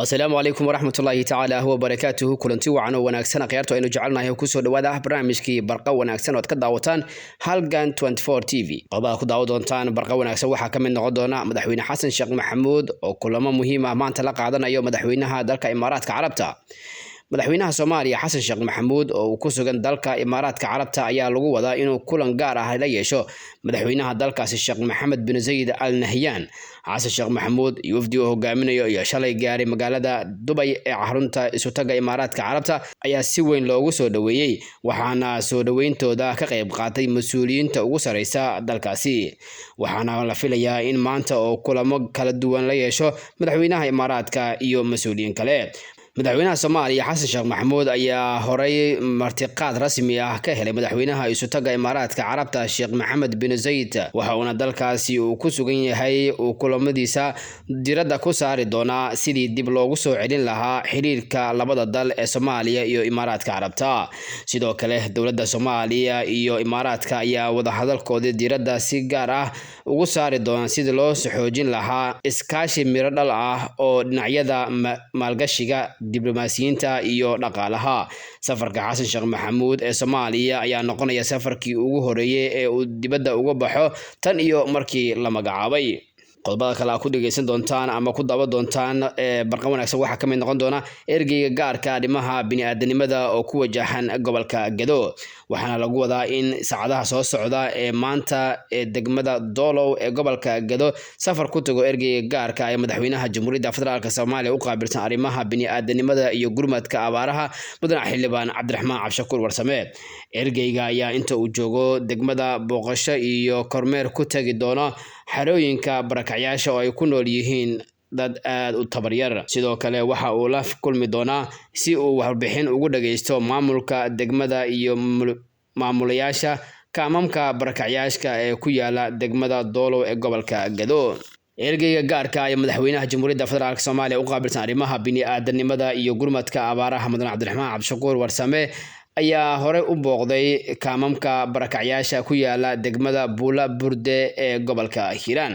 السلام عليكم ورحمة الله تعالى وبركاته كلنتي وعنا وناكسنا قيارتو إنه جعلنا هي كسر دواده برنامجكي برقة وناكسنا وتكدا وطان هالجان 24 تي في قبل كدا ودونتان برقة وناكسنا وحا كمن نقدونا مدحوين حسن شيخ محمود وكل ما مهمة ما انطلق عدنا يوم مدحوينها دالك إمارات كعربتا madaxweynaha Soomaaliya Xasan Sheekh Maxamuud oo ku sugan dalka Imaaraadka Carabta ayaa lagu wadaa inuu kulan gaar ah la yeesho madaxweynaha dalkaasi Sheekh Mohammed bin Zayed Al Nahyan. Xasan Sheekh Maxamuud iyo wafdi uu hogaaminayo iyo shalay gaaray magaalada Dubai ee xarunta isu taga Imaaraadka Carabta ayaa si weyn loogu soo dhaweeyay waxaana soo dhaweyntooda ka qayb qaatay mas'uuliyiinta ugu sareysa dalkaasi waxaana la filayaa in maanta oo kulamo kala duwan la yeesho madaxweynaha Imaaraadka iyo mas'uuliyiin kale. madaxweynaha Soomaaliya Xasan Sheekh Maxamuud ayaa horay martiqaad rasmi ah ka helay madaxweynaha isu taga Imaaraadka Carabta Sheekh Mohammed bin Zayed waxa uu dalkaasi uu ku sugan yahay oo kulamadiisa diradda ku saari doona sidii dib loogu soo celin lahaa xiriirka labada dal ee Soomaaliya iyo Imaaraadka Carabta. sidoo kale dawladda Soomaaliya iyo Imaaraadka ayaa wada hadalkooda diradda si gaar ah ugu saari doona sidii loo xoojin lahaa iskaashi miro dhal ah oo dhinacyada maalgashiga diblomaasiyiinta iyo dhaqaalaha. safarka Xasan Sheekh Maxamuud ee Soomaaliya ayaa noqonaya safarkii ugu horeeyay ee uu dibadda uga baxo tan iyo markii la magacaabay. qodobada kale ku dhageysan doontaan ama ku daba doontaan barqa wanaagsan waxa ka mid noqon doona ergeyga gaarka dhimaha bini'aadanimada oo ku wajahan gobolka Gedo waxaana lagu wadaa in saacadaha soo socda ee maanta ee degmada Doolow ee gobolka Gedo safar ku tago ergeyga gaarka ee madaxweynaha Jamhuuriyadda Federaalka Soomaaliya u qaabilsan arrimaha bini'aadanimada iyo gurmadka abaaraha mudane xildhibaan Cabdiraxmaan Cabshakuur Warsame. ergeyga ayaa inta uu joogo degmada booqasho iyo kormeer ku tagi doona xarooyinka barakacyaasha oo ay ku nool yihiin dad aad u tabaryar. sidoo kale waxa uu la kulmi doonaa si uu warbixin ugu dhageysto maamulka degmada iyo maamulayaasha kaamamka barakacyaasha ee ku yaala degmada Doolow ee gobolka Gedo. ergeyga gaarka ee madaxweynaha Jamhuuriyadda Federaalka Soomaaliya u qaabilsan arrimaha bini'aadanimada iyo gurmadka abaaraha mudane Cabdiraxmaan Cabshakuur Warsame ayaa hore u booqday kaamamka barakacyaasha ku yaala degmada Buula Burde ee gobolka Hiiraan.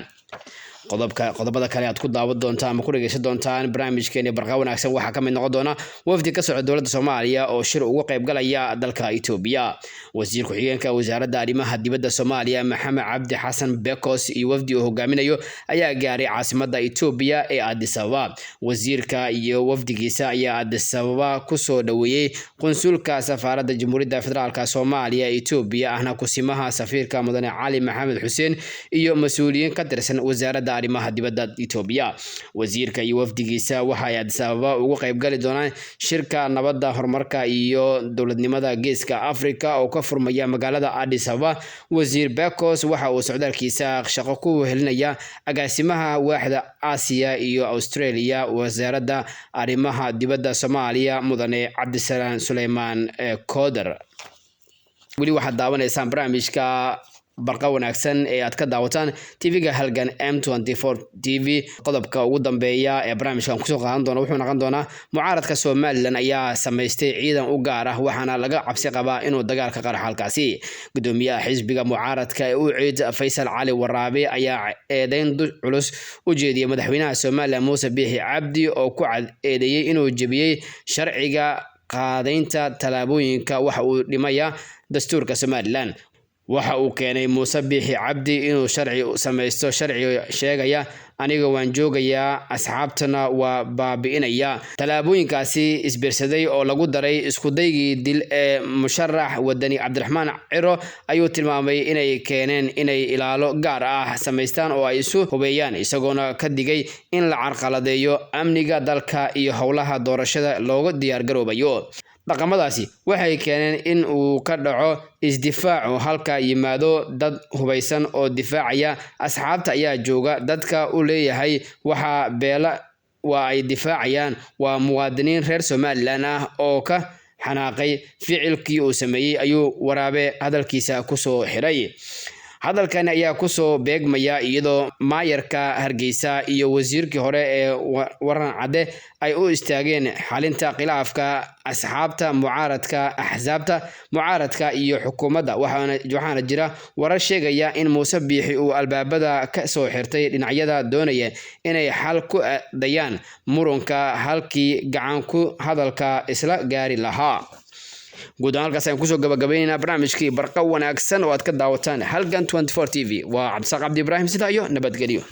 qodobada kale aad ku daawan doontaan ama ku dhageysan doontaan barnaamijkeena barqa wanaagsan waxa ka mid noqon doona wafdi ka socda dawladda Soomaaliya oo shir uga qayb galaya dalka Itoobiya. wasiir ku xigeenka wasaaradda arrimaha dibadda Soomaaliya Maxamed Cabdi Xasan Bekos iyo wafdi uu hogaaminayo ayaa gaaray caasimadda Itoobiya ee Addis Ababa. wasiirka iyo wafdigiisa ayaa Addis Ababa ku soo dhaweeyay qunsulka safaaradda Jamhuuriyadda Federaalka Soomaaliya ee Itoobiya ahna kusimaha safiirka mudane Cali Maxamed Xuseen iyo mas'uuliyiin ka tirsan wasaaradda arrimaha dibadda Itoobiya. wasiirka iyo wafdigiisa waxa ay Addis Ababa uga qayb gali doonaan shirka nabadda horumarka iyo dawladnimada Geeska Afrika oo ka furmaya magaalada Addis Ababa. wasiir Bekos waxa uu socdaalkiisa shaqo ku helinaya agaasimaha waaxda Aasiya iyo Australia wasaaradda arrimaha dibadda Soomaaliya mudane Cabdisalaam Suleymaan Koodar. weli waxaad daawanaysaan barnaamijka barqa wanaagsan ee aad ka daawataan TV-ga Halgan M24 TV. qodobka ugu dambeeya ee barnaamijkan ku soo qaadan doona wuxuu noqon doonaa mucaaradka Soomaaliland ayaa sameystay ciidan u gaar ah waxaana laga cabsi qabaa inuu dagaal ka qarxo halkaasi. gudoomiyaha xisbiga mucaaradka ee UCID Faysal Cali Waraabe ayaa eedeyn culus u jeediyay madaxweynaha Soomaaliya Muuse Biixi Cabdi oo ku eedeeyay inuu jabiyay sharciga qaadaynta talaabooyinka waxa uu dhimaya dastuurka Soomaaliland. waxa uu keenay Muuse Biixi Cabdi inuu sameysto sharci sheegaya aniga waan joogayaa asxaabtana waa baabi'inaya. talaabooyinkaasi isbiirsaday oo lagu daray isku daygii dil ee musharax wadani Cabdiraxmaan Ciro ayuu tilmaamay inay keeneen inay ilaalo gaar ah sameystaan oo ay isu hubeeyaan isagoona ka digay in la carqaladeeyo amniga dalka iyo howlaha doorashada looga diyaar garoobayo. dhaqamadaasi waxay keeneen in uu ka dhaco isdifaac halka yimaado dad hubeysan oo difaacaya asxaabta ayaa jooga dadka u leeyahay waxa beela waa ay difaacayaan waa muwaadiniin reer Soomaaliland ah oo ka xanaaqay ficilkii uu sameeyay ayuu Waraabe hadalkiisa ku soo xiray. hadalkan ayaa ku soo beegmaya iyadoo maayarka Hargeysa iyo wasiirkii hore ee Waran Cade ay u istaageen xalinta khilaafka asxaabta mucaaradka axsaabta mucaaradka iyo xukuumadda waxaana jira warar sheegaya in Muuse Biixi uu albaabada ka soo xirtay dhinacyada doonaya inay xal ku dayaan muranka halkii gacan ku hadalka isla gaari lahaa. guud ahaan halkaas ayaan kusoo gabagabaynaynaa barnaamijkii barqa wanaagsan oo aad ka daawataan Halgan 24 TV waa Cabdi Ibrahim sida iyo nabadgelyo.